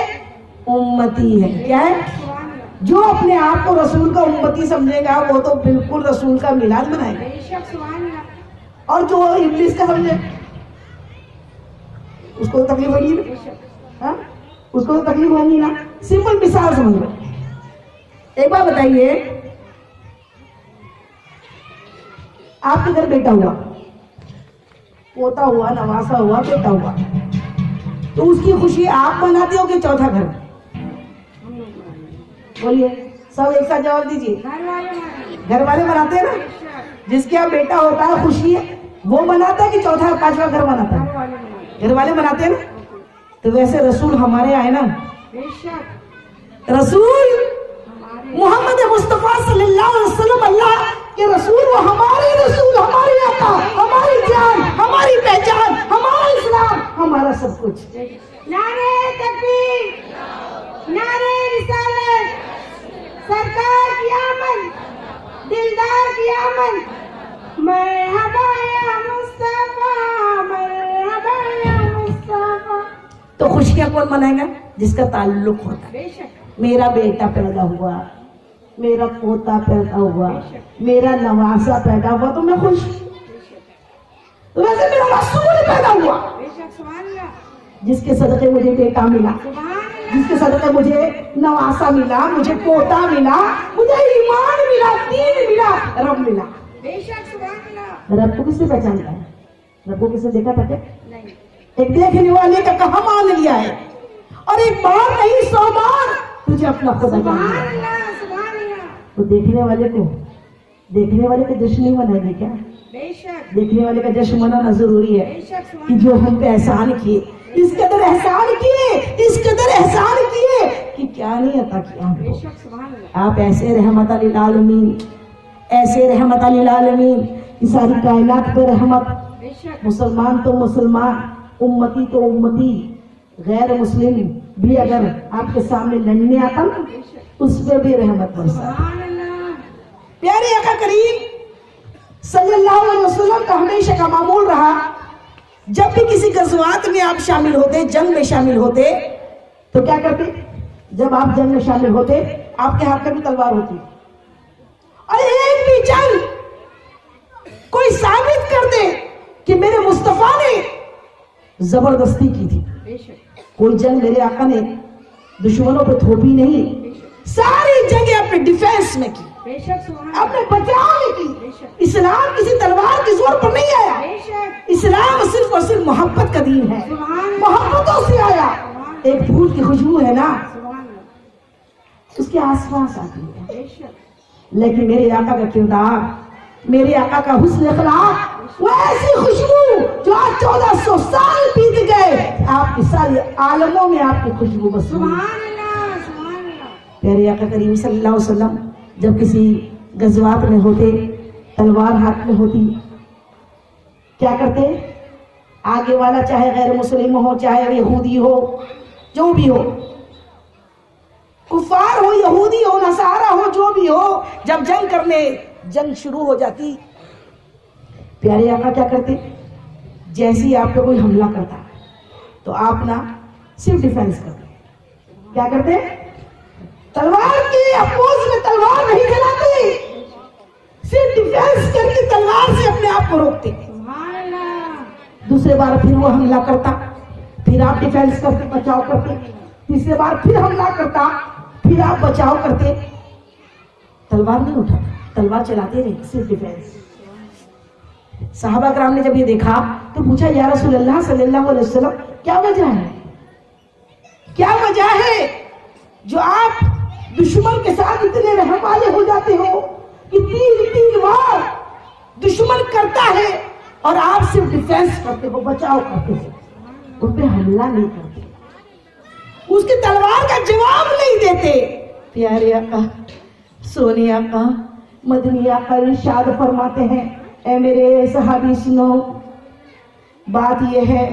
Speaker 1: امتی ہیں. کیا ہے؟
Speaker 2: سبحان اللہ
Speaker 1: جو اپنے آپ کو رسول کا امتی سمجھے گا وہ تو بالکل رسول کا میلاد منائے گا.
Speaker 2: بے شک سبحان اللہ
Speaker 1: اور جو ابلیس کا سمجھے اس کو تو تکلیف ہوگی نا.
Speaker 2: بے شک
Speaker 1: ہاں؟ اس کو تو تکلیف ہوگی نا. سمپل مثال سمجھ لو. ایک بار بتائیے، آپ کے گھر بیٹا ہوا، پوتا ہوا، نواسا ہوا، بیٹا ہوا، تو اس کی خوشی آپ مناتے ہو کہ چوتھا گھر؟ بولیے سب ایک ساتھ جواب دیجیے.
Speaker 2: گھر والے مانے
Speaker 1: گھر والے مناتے ہیں نا.
Speaker 2: بے شک
Speaker 1: جس کے یہاں بیٹا ہوتا ہے خوشی ہے وہ مناتا ہے کہ چوتھا پانچواں گھر مناتا
Speaker 2: گھر
Speaker 1: ہے؟
Speaker 2: والے مانے
Speaker 1: گھر والے مناتے ہیں نا. تو ویسے رسول ہمارے آئے نا،
Speaker 2: بے شک
Speaker 1: رسول
Speaker 2: ہمارے
Speaker 1: محمد مصطفیٰ صلی اللہ علیہ وسلم اللہ کے رسول، وہ ہمارے رسول، ہمارے آقا، ہماری جان، ہماری پہچان، ہمارا اسلام، ہمارا سب کچھ.
Speaker 2: نعرے تکبیر نعرے رسالت سرکار کی آمد دلدار کی آمد مرحبا یا مصطفیٰ مرحبا یا مصطفیٰ.
Speaker 1: تو خوشیاں کون منائے گا؟ جس کا تعلق ہوتا ہے.
Speaker 2: بے شک
Speaker 1: میرا بیٹا پیدا ہوا، میرا پوتا پیدا ہوا، میرا نواسا پیدا ہوا تو میں خوش. تو ویسے میرا رسول پیدا ہوا
Speaker 2: بے شک سبحان اللہ
Speaker 1: جس کے صدقے مجھے بیٹا ملا،
Speaker 2: سبحان اللہ
Speaker 1: جس کے صدقے مجھے نواسا ملا، مجھے پوتا ملا، مجھے ایمان ملا، دین ملا، رب ملا.
Speaker 2: بے شک سبحان اللہ.
Speaker 1: رب کو کس نے پہچانتا ہے؟ رب کو کس نے دیکھا تھا کیا؟
Speaker 2: نہیں
Speaker 1: ایک دیکھنے والے کا کہاں مان لیا ہے، اور ایک بار نہیں 100 بار تجھے اپنا خدا مان
Speaker 2: سبحان
Speaker 1: لیا.
Speaker 2: اللہ سبحان اللہ.
Speaker 1: تو دیکھنے والے کا جشن نہیں منائیں گے کیا؟
Speaker 2: بے شک
Speaker 1: دیکھنے والے کا جشن منانا ضروری ہے
Speaker 2: بے شک
Speaker 1: کہ
Speaker 2: سبحان
Speaker 1: جو ہم پہ احسان کیے، اس قدر احسان کیے، اس قدر احسان کیے کہ کیا نہیں عطا کیا ہم
Speaker 2: بے
Speaker 1: کو.
Speaker 2: شک سبحان اللہ.
Speaker 1: آپ ایسے رحمت للعالمین، ایسے رحمت للعالمین، یہ ساری کائنات پہ رحمت.
Speaker 2: بے شک
Speaker 1: مسلمان تو مسلمان، امتی تو امتی، غیر مسلم بھی اگر آپ کے سامنے لڑنے آتا نا
Speaker 2: بے شک
Speaker 1: اس پہ بھی رحمت برسا.
Speaker 2: سبحان اللہ.
Speaker 1: پیارے آقا کریم صلی اللہ علیہ وسلم کا ہمیشہ کا معمول رہا، جب بھی کسی غزوات میں آپ شامل ہوتے، جنگ میں شامل ہوتے، تو کیا کرتے؟ جب آپ جنگ میں شامل ہوتے آپ کے ہاتھ میں بھی تلوار ہوتی، اور ایک بھی جنگ کوئی ثابت کر دے کہ میرے مصطفیٰ نے زبردستی کی تھی،
Speaker 2: بے شک
Speaker 1: کوئی جنگ میرے آقا نے دشمنوں پہ تھوپی نہیں، ساری جنگیں اپنے ڈیفینس میں کی،
Speaker 2: بے شک سبحان
Speaker 1: اپنے بچاؤ میں کی۔
Speaker 2: بے شک
Speaker 1: اسلام کسی تلوار کے زور پر نہیں آیا،
Speaker 2: بے شک
Speaker 1: اسلام صرف اور صرف محبت کا دین ہے،
Speaker 2: سبحان
Speaker 1: محبتوں سے آیا۔ ایک پھول کی خوشبو ہے نا،
Speaker 2: سبحان اللہ
Speaker 1: اس کے آس پاس آتی ہے،
Speaker 2: بے شک
Speaker 1: لیکن میرے آقا کا کردار، میرے آقا کا حسن اخلاق، وہ ایسی خوشبو جو آج 1400 سال بیت گئے، آپ کی ساری عالموں میں آپ کی خوشبو بس ہوئی۔
Speaker 2: سبحان اللہ
Speaker 1: پیارے آقا کریم صلی اللہ علیہ وسلم جب کسی غزوات میں ہوتے، تلوار ہاتھ میں ہوتی، کیا کرتے؟ آگے والا چاہے غیر مسلم ہو، چاہے یہودی ہو، جو بھی ہو، کفار ہو، یہودی ہو، نصارہ ہو، جو بھی ہو، جب جنگ شروع ہو جاتی، پیارے آقا کیا کرتے؟ جیسے ہی آپ پہ کوئی حملہ کرتا تو آپ نا صرف ڈیفینس کرتے۔ کیا کرتے؟ تلوار کے اپوز میں تلوار نہیں چلاتے، صرف ڈیفینس کر کے تلوار سے اپنے آپ کو روکتے۔
Speaker 2: سبحان اللہ
Speaker 1: دوسرے بار پھر وہ حملہ کرتا، پھر آپ ڈیفینس کرتے، بچاؤ کرتے، تیسرے بار پھر حملہ کرتا، پھر آپ بچاؤ کرتے، تلوار نہیں اٹھاتا، تلوار چلاتے نہیں، صرف ڈیفینس۔ صحابہ کرام نے جب یہ دیکھا تو پوچھا یا رسول اللہ صلی اللہ علیہ وسلم کیا وجہ ہے، کیا وجہ ہے جو آپ دشمن کے ساتھ اتنے رحم والے ہو جاتے ہو کہ تین بار دشمن کرتا ہے اور آپ صرف ڈیفینس کرتے ہو، بچاؤ کرتے ہو، ان پہ حملہ نہیں کرتے، اس کی تلوار کا جواب نہیں دیتے۔ پیارے آقا، سونے آقا، مدنی آقا ارشاد فرماتے ہیں، اے میرے صحابی سنو، بات یہ ہے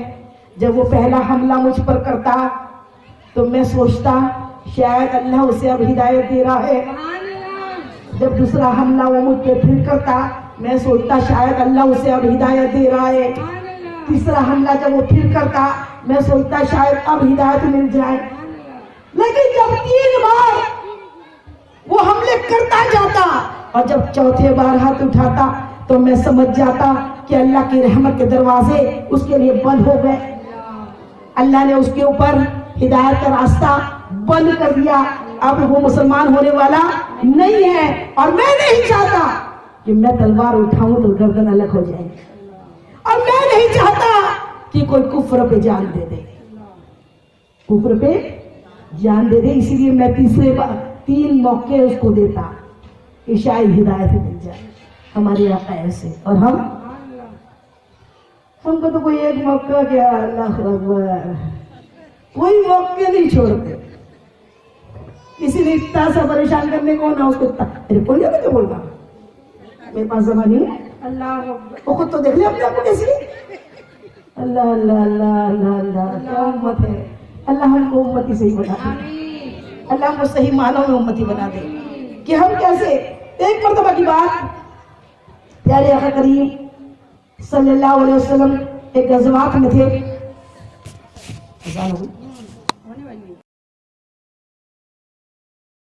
Speaker 1: جب وہ پہلا حملہ مجھ پر کرتا تو میں سوچتا شاید اللہ اسے اب ہدایت دے رہا ہے،
Speaker 2: سبحان اللہ
Speaker 1: جب دوسرا حملہ وہ مجھ پہ پھر کرتا میں سوچتا شاید اللہ اسے اب ہدایت دے رہا ہے،
Speaker 2: سبحان اللہ
Speaker 1: تیسرا حملہ جب وہ پھر کرتا میں سوچتا شاید اب ہدایت مل جائے، لیکن جب 3 بار وہ حملے کرتا جاتا اور جب چوتھے بار ہاتھ اٹھاتا تو میں سمجھ جاتا کہ اللہ کی رحمت کے دروازے اس کے لیے بند ہو گئے، اللہ نے اس کے اوپر ہدایت کا راستہ بند کر دیا، اب وہ مسلمان ہونے والا نہیں ہے، اور میں نہیں چاہتا کہ میں تلوار اٹھاؤں تو گردن الگ ہو جائے، اور میں نہیں چاہتا کہ کوئی کفر پہ جان دے دے، کفر پہ جان دے دے، اسی لیے میں 3 موقع اس کو دیتا کہ شاید ہدایت مل جائے۔ ہمارے آقا ایسے، اور ہم کو تو کوئی ایک موقع کیا، اللہ اکبر، کوئی موقع نہیں چھوڑتے، کسی نے اتنا سا پریشان کرنے کو نہ اس کو اتنا کوئی نہیں تو بولتا میرے پاس زبان نہیں ہے،
Speaker 2: اللہ اکبر
Speaker 1: وہ خود تو دیکھ لیں اپنے آپ کو کیسی، اللہ اللہ اللہ اللہ اللہ، کیا امت ہے، اللہ ہم کو امتی صحیح بنا دے،
Speaker 2: آمین
Speaker 1: اللہ ہم کو صحیح معنوں میں امتی بنا دے کہ ہم کیسے۔ ایک مرتبہ کی بات، پیارے آقا کریم صلی اللہ علیہ وسلم ایک غزوات میں تھے، اذان ہو گئی۔